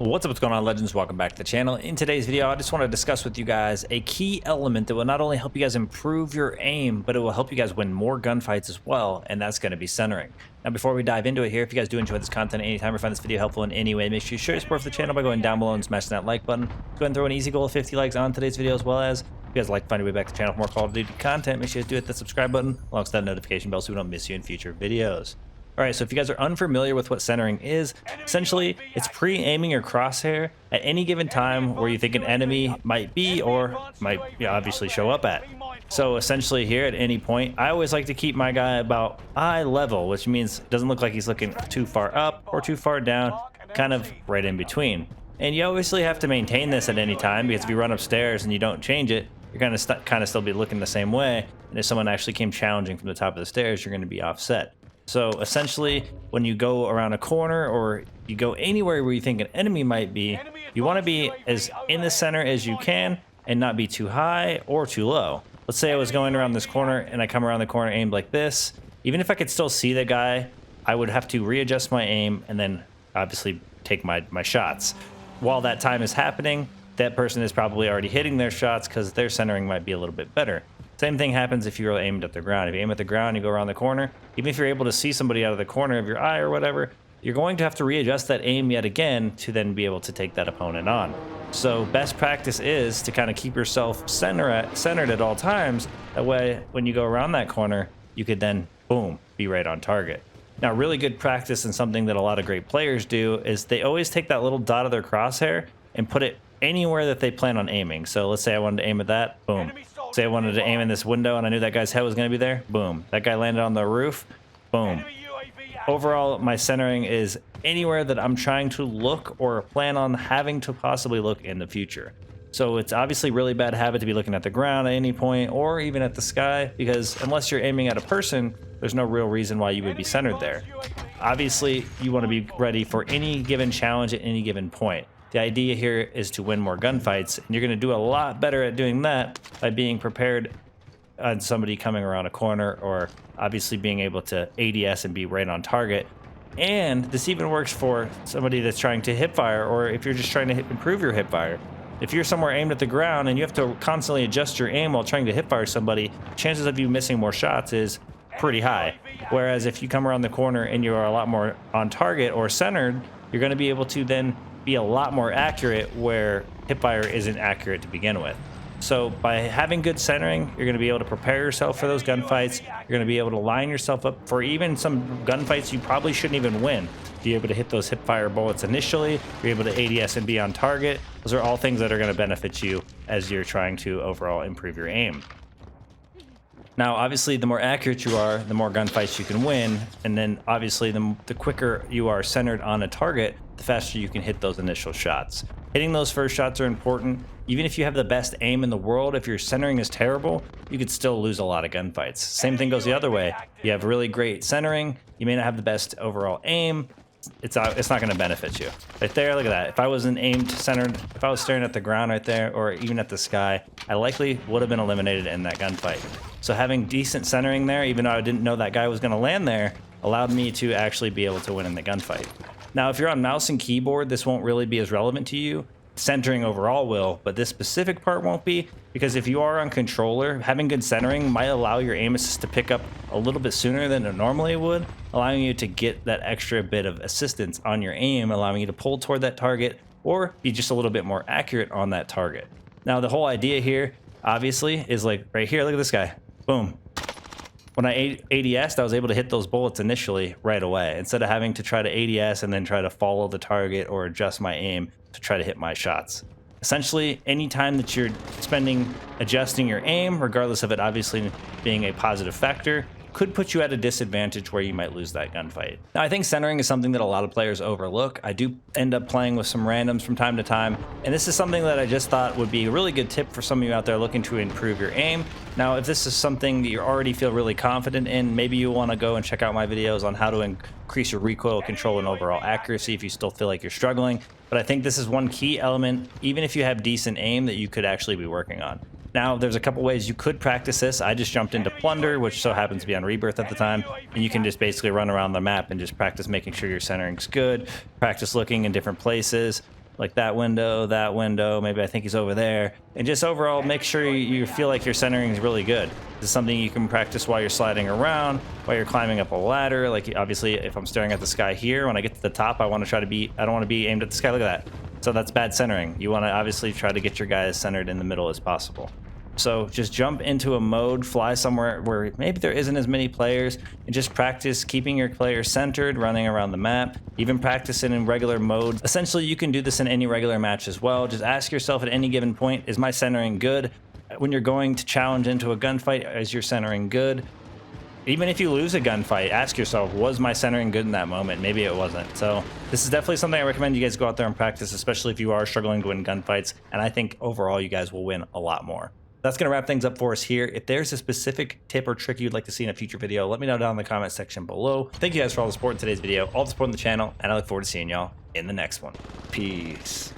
What's going on, legends? Welcome back to the channel. In today's video, I just want to discuss with you guys a key element that will not only help you guys improve your aim, but it will help you guys win more gunfights as well, and that's going to be centering. Now, before we dive into it here, if you guys do enjoy this content anytime or find this video helpful in any way, make sure you show your support for the channel by going down below and smashing that like button. Go ahead and throw an easy goal of 50 likes on today's video, as well as if you guys like to find your way back to the channel for more Call of Duty content, make sure you do hit that subscribe button alongside that notification bell so we don't miss you in future videos. Alright, so if you guys are unfamiliar with what centering is, essentially it's pre-aiming your crosshair at any given time where you think an enemy might be or might obviously show up at. So essentially here at any point, I always like to keep my guy about eye level, which means it doesn't look like he's looking too far up or too far down, kind of right in between. And you obviously have to maintain this at any time, because if you run upstairs and you don't change it, you're going to kind of still be looking the same way, and if someone actually came challenging from the top of the stairs, you're going to be offset. So essentially, when you go around a corner or you go anywhere where you think an enemy might be, you want to be as in the center as you can and not be too high or too low. Let's say I was going around this corner and I come around the corner aimed like this. Even if I could still see the guy, I would have to readjust my aim and then obviously take my shots. While that time is happening, that person is probably already hitting their shots because their centering might be a little bit better. Same thing happens if you're aimed at the ground. If you aim at the ground, you go around the corner, even if you're able to see somebody out of the corner of your eye or whatever, you're going to have to readjust that aim yet again to then be able to take that opponent on. So best practice is to kind of keep yourself centered at all times. That way, when you go around that corner, you could then, boom, be right on target. Now, really good practice and something that a lot of great players do is they always take that little dot of their crosshair and put it anywhere that they plan on aiming. So let's say I wanted to aim at that, boom. Say I wanted to aim in this window and I knew that guy's head was going to be there, boom. That guy landed on the roof, boom. Overall, my centering is anywhere that I'm trying to look or plan on having to possibly look in the future. So it's obviously really bad habit to be looking at the ground at any point or even at the sky, because unless you're aiming at a person, there's no real reason why you would be centered there. Obviously, you want to be ready for any given challenge at any given point. The idea here is to win more gunfights, and you're going to do a lot better at doing that by being prepared on somebody coming around a corner, or obviously being able to ADS and be right on target. And this even works for somebody that's trying to hipfire, or if you're just trying to improve your hipfire. If you're somewhere aimed at the ground and you have to constantly adjust your aim while trying to hipfire somebody, chances of you missing more shots is pretty high. Whereas if you come around the corner and you are a lot more on target or centered, you're going to be able to then be a lot more accurate where hipfire isn't accurate to begin with. So by having good centering, you're going to be able to prepare yourself for those gunfights. You're going to be able to line yourself up for even some gunfights you probably shouldn't even win. Be able to hit those hipfire bullets initially, you're able to ADS and be on target. Those are all things that are going to benefit you as you're trying to overall improve your aim. Now, obviously, the more accurate you are, the more gunfights you can win, and then obviously the quicker you are centered on a target, the faster you can hit those initial shots. Hitting those first shots are important. Even if you have the best aim in the world, if your centering is terrible, you could still lose a lot of gunfights. Same thing goes the other way. You have really great centering, you may not have the best overall aim, it's not going to benefit you. Right there, look at that. If I wasn't aimed centered, if I was staring at the ground right there, or even at the sky, I likely would have been eliminated in that gunfight. So having decent centering there, even though I didn't know that guy was going to land there, allowed me to actually be able to win in the gunfight. Now, if you're on mouse and keyboard, this won't really be as relevant to you. Centering overall will, but this specific part won't be, because if you are on controller, having good centering might allow your aim assist to pick up a little bit sooner than it normally would, allowing you to get that extra bit of assistance on your aim, allowing you to pull toward that target or be just a little bit more accurate on that target. Now, the whole idea here, obviously, is like right here, look at this guy, boom. When I ADS'd, I was able to hit those bullets initially right away, instead of having to try to ADS and then try to follow the target or adjust my aim to try to hit my shots. Essentially, anytime that you're spending adjusting your aim, regardless of it obviously being a positive factor, could put you at a disadvantage where you might lose that gunfight. Now, I think centering is something that a lot of players overlook. I do end up playing with some randoms from time to time, and this is something that I just thought would be a really good tip for some of you out there looking to improve your aim. Now, if this is something that you already feel really confident in, maybe you want to go and check out my videos on how to increase your recoil control and overall accuracy if you still feel like you're struggling. But I think this is one key element, even if you have decent aim, that you could actually be working on. Now, there's a couple ways you could practice this. I just jumped into Plunder, which so happens to be on Rebirth at the time, and you can just basically run around the map and just practice making sure your centering's good, practice looking in different places. like that window, maybe I think he's over there. And just overall, make sure you feel like your centering is really good. This is something you can practice while you're sliding around, while you're climbing up a ladder. Like obviously, if I'm staring at the sky here, when I get to the top, I want to try to be, I don't want to be aimed at the sky. Look at that. So that's bad centering. You want to obviously try to get your guys centered in the middle as possible. So just jump into a mode, fly somewhere where maybe there isn't as many players, and just practice keeping your players centered, running around the map, even practice it in regular mode. Essentially, you can do this in any regular match as well. Just ask yourself at any given point, is my centering good? When you're going to challenge into a gunfight, is your centering good? Even if you lose a gunfight, ask yourself, was my centering good in that moment? Maybe it wasn't. So this is definitely something I recommend you guys go out there and practice, especially if you are struggling to win gunfights. And I think overall, you guys will win a lot more. That's going to wrap things up for us here. If there's a specific tip or trick you'd like to see in a future video, let me know down in the comment section below. Thank you guys for all the support in today's video, all the support on the channel, and I look forward to seeing y'all in the next one. Peace.